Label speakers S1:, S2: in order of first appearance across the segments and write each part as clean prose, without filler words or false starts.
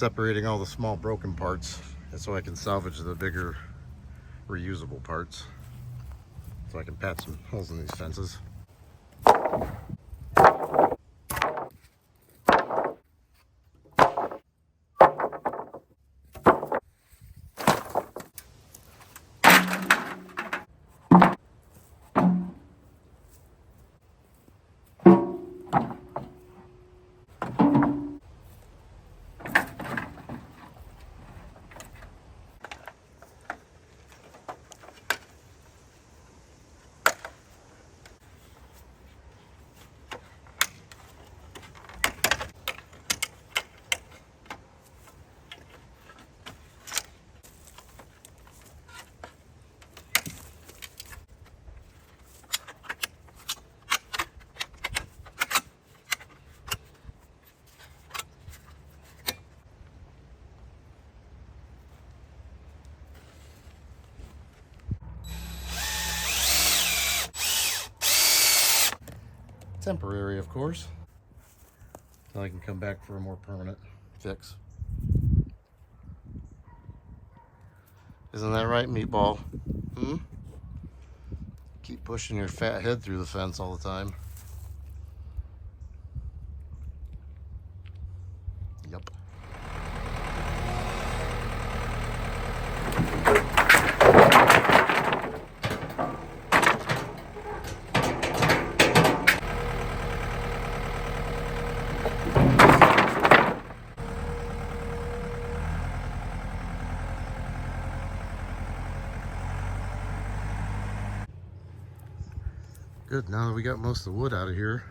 S1: separating all the small broken parts, and so I can salvage the bigger reusable parts, so I can patch some holes in these fences. Temporary, of course, so I can come back for a more permanent fix. Isn't that right, Meatball? Keep pushing your fat head through the fence all the time. Yep. Good, now that we got most of the wood out of here,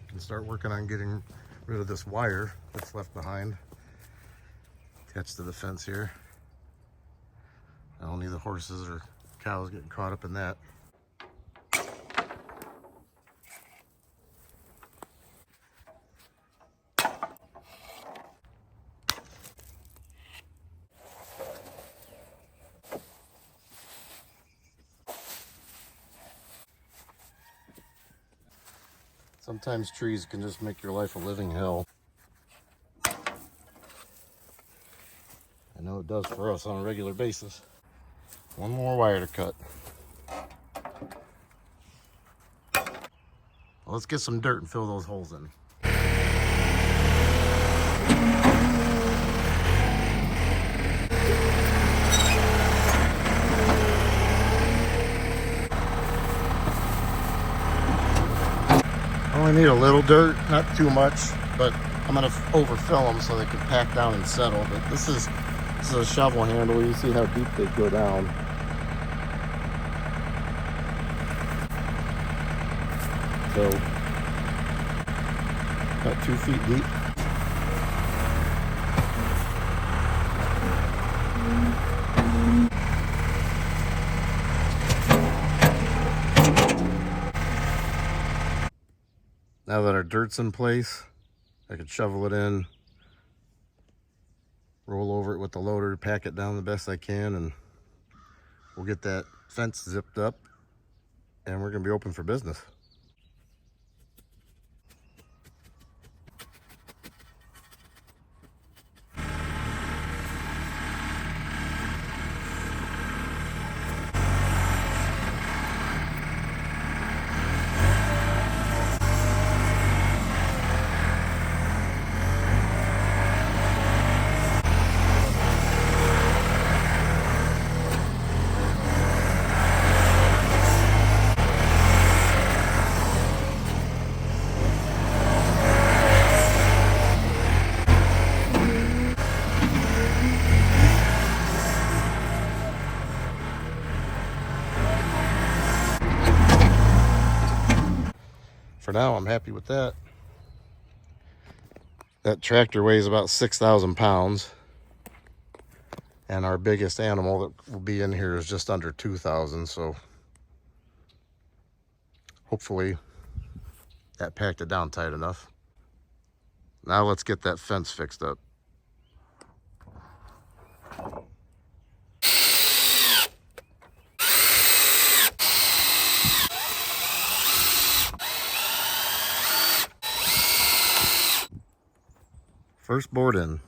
S1: we can start working on getting rid of this wire that's left behind, attached to the fence here. I don't need the horses or cows getting caught up in that. Sometimes trees can just make your life a living hell. I know it does for us on a regular basis. One more wire to cut. Well, let's get some dirt and fill those holes in. I only need a little dirt, not too much, but I'm gonna overfill them so they can pack down and settle. But this is a shovel handle. You see how deep they go down. So about 2 feet deep. Now that our dirt's in place, I can shovel it in, roll over it with the loader, pack it down the best I can, and we'll get that fence zipped up, and we're gonna be open for business. For now, I'm happy with that. That tractor weighs about 6,000 pounds. And our biggest animal that will be in here is just under 2,000. So hopefully that packed it down tight enough. Now let's get that fence fixed up. First board in.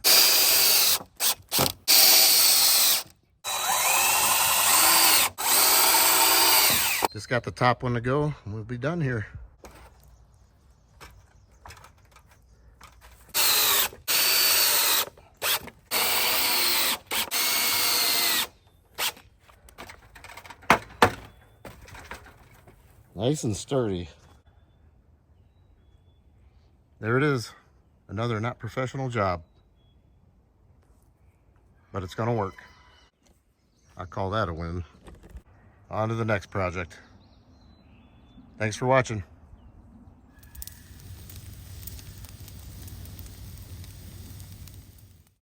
S1: Just got the top one to go, and we'll be done here. Nice and sturdy. There it is. Another not professional job. But it's gonna work. I call that a win. On to the next project. Thanks for watching.